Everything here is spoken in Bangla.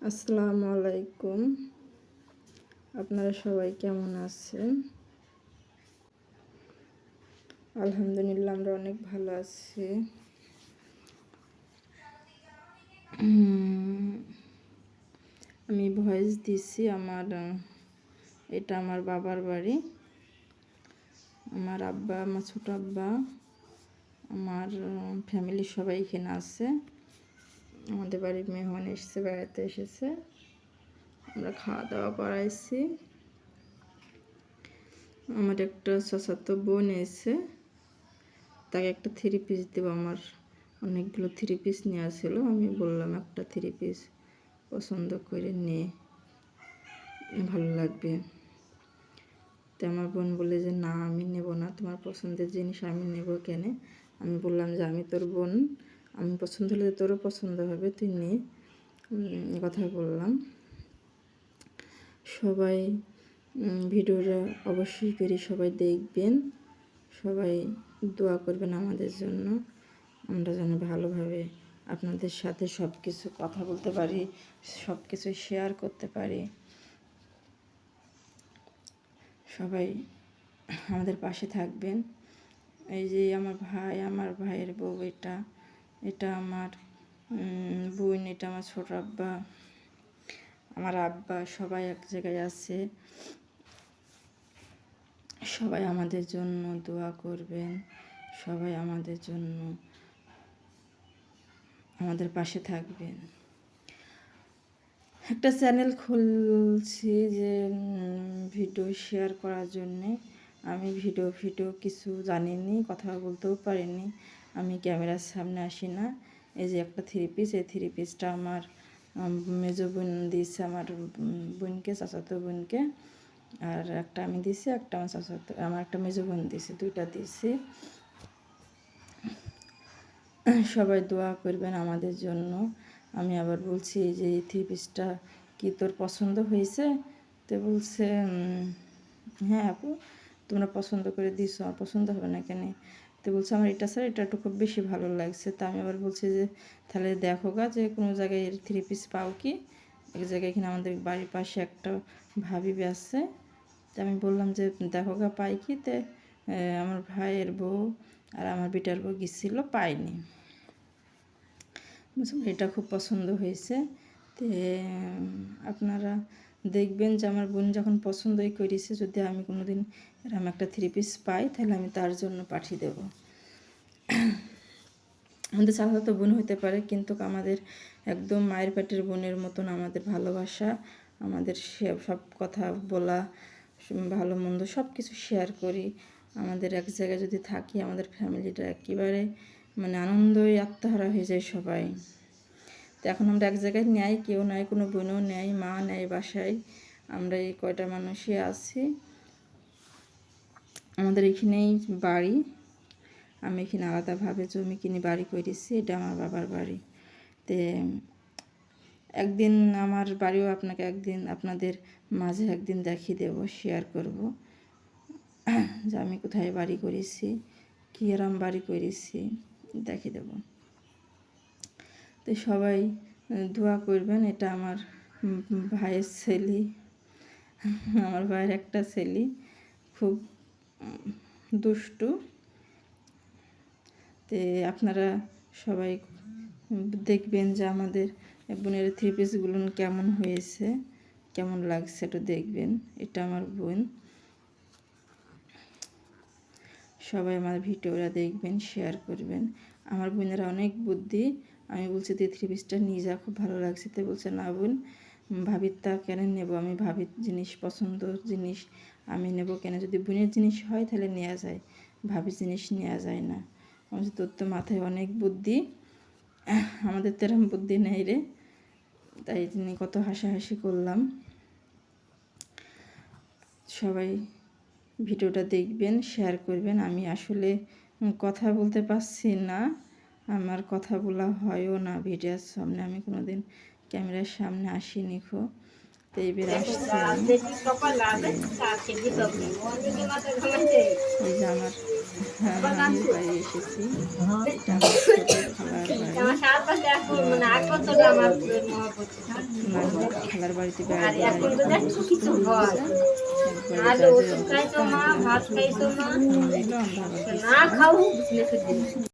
আসসালামু আলাইকুম। আপনারা সবাই কেমন আছেন? আলহামদুলিল্লাহ আমরা অনেক ভালো আছি। আমি ভয়েস দিছি এটা আমার বাবার বাড়ি। আমার আব্বা, আমার ছোট আব্বা, আমার ফ্যামিলি সবাই এখানে আছে। আমাদের বাড়ির মেহমান এসেছে, বেড়াতে এসেছে। আমরা খাওয়া দাওয়া করাইছি। আমার একটা চাচাতো বোন এসে, তাকে একটা 3 পিস দেবো। আমার অনেকগুলো 3 পিস নেওয়া ছিল। আমি বললাম একটা 3 পিস পছন্দ করে নিয়ে ভালো লাগবে। তো আমার বোন বলে যে না, আমি নেব না, তোমার পছন্দের জিনিস আমি নেব কেন? আমি বললাম যে আমি তোর বোন, আমি পছন্দ হলে তোরও পছন্দ হবে, তুই নিয়ে কথা বললাম। সবাই ভিডিওটা অবশ্যই করে সবাই দেখবেন, সবাই দোয়া করবেন আমাদের জন্য, আমরা যেন ভালোভাবে আপনাদের সাথে সব কিছু কথা বলতে পারি, সব কিছু শেয়ার করতে পারি। সবাই আমাদের পাশে থাকবেন। এই যে আমার ভাই, আমার ভাইয়ের বউ, এটা আমার বোন, এটা আমার ছোট আব্বা, আমার আব্বা, সবাই এক জায়গায় আছে। সবাই আমাদের জন্য দোয়া করবেন, সবাই আমাদের জন্য আমাদের পাশে থাকবেন। একটা চ্যানেল খুলছি যে ভিডিও শেয়ার করার জন্যে। আমি ভিডিও কিছু জানিনি, কথা বলতেও পারিনি, আমি ক্যামেরার সামনে আসি না। এই যে একটা 3 পিস, এই 3 পিসটা আমার মেজো বোন দিয়েছে, আমার বোনকে, চাচাতো বোনকে। আর একটা আমি দিয়েছি, একটা আমার একটা মেজো বোন দিয়েছে, 2টা দিয়েছি। সবাই দোয়া করবেন আমাদের জন্য। আমি আবার বলছি যে এই 3 পিসটা কি তোর পছন্দ হয়েছে? তো বলছে হ্যাঁ আপু, তোমরা পছন্দ করে দিছো, আমার পছন্দ হবে না কেন? তো বলছে আমার এটা স্যার, এটা একটু খুব বেশি ভালো লাগছে। তা আমি আবার বলছি যে তাহলে দেখো গা যে কোনো জায়গায় এর 3 পিস পাও কি। এক জায়গায় এখানে আমাদের বাড়ির পাশে একটা ভাবি আছে। তা আমি বললাম যে দেখো গা পাই কি। তে আমার ভাইয়ের বউ আর আমার বেটার বউ গেছিল, পাইনি। এটা খুব পছন্দ হয়েছে। তো আপনারা দেখবেন যে আমার বোন যখন পছন্দই করেছে, যদি আমি কোনো দিন এরকম একটা 3 পিস পাই তাহলে আমি তার জন্য পাঠিয়ে দেব। আমাদের চাচাতো বোন হতে পারে, কিন্তু আমাদের একদম মায়ের পেটের বোনের মতন আমাদের ভালোবাসা, আমাদের সব কথা বলা, ভালো মন্দ সব কিছু শেয়ার করি। আমাদের এক জায়গায় যদি থাকি, আমাদের ফ্যামিলিটা একেবারে মানে আনন্দই আত্মহারা হয়ে যায় সবাই। তো এখন আমরা এক জায়গায় নেই, কেউ নাই, কোনো বোনও নেই, মা নেই বাসায়, আমরা এই কয়টা মানুষই আছি। আমাদের এখানেই বাড়ি, আমি এখানে আলাদাভাবে জমি কিনে বাড়ি করেছি, এটা আমার বাবার বাড়ি। তো একদিন আমার বাড়িও আপনাদের মাঝে একদিন দেখিয়ে দেব, শেয়ার করব যে আমি কোথায় বাড়ি করেছি, কী এরম বাড়ি করেছি, দেখিয়ে দেব। তো সবাই দোয়া করবেন। এটা আমার ভাইয়ের ছেলে, আমার ভাইয়ের একটা ছেলে, খুব দুষ্টু। তো আপনারা সবাই দেখবেন যে আমাদের বোনের 3 পিসগুলো কেমন হয়েছে, কেমন লাগছে, একটু দেখবেন। এটা আমার বোন। সবাই আমার ভিডিওটা দেখবেন, শেয়ার করবেন। আমার বোনেরা অনেক বুদ্ধি। আমি বলছি তুই 3 পিসটা নিয়ে যা, খুব ভালো লাগছে। তো বলছে না বোন, ভাবিরটা কেন নেব, আমি ভাবির জিনিস, পছন্দ জিনিস আমি নেব কেন? যদি বোনের জিনিস হয় তাহলে নেওয়া যায়, ভাবির জিনিস নেওয়া যায় না। আমি তোর তো মাথায় অনেক বুদ্ধি, আমাদের তো এরকম বুদ্ধি নেই রে। তাই তিনি কত হাসাহাসি করলাম। সবাই ভিডিওটা দেখবেন, শেয়ার করবেন। আমি আসলে কথা বলতে পারছি না, আমার কথা বলা হয়ও না ভিডিওর সামনে, আমি কোনো দিন ক্যামেরার সামনে আসিনি। তো এইবার আসছি আমি। এই যে আমার নানির বাড়ি এসেছি, এটা আমার ছোটো খালার বাড়ি। মানে আগ পর্যন্ত আমার খালার বাড়িতে আর বেড়াতে এখন তো দেখো কিছু হয় আর ওষুধ খাইছো মা ভাত খাইছো মা দিল আমরা আবার না খাও বিছনে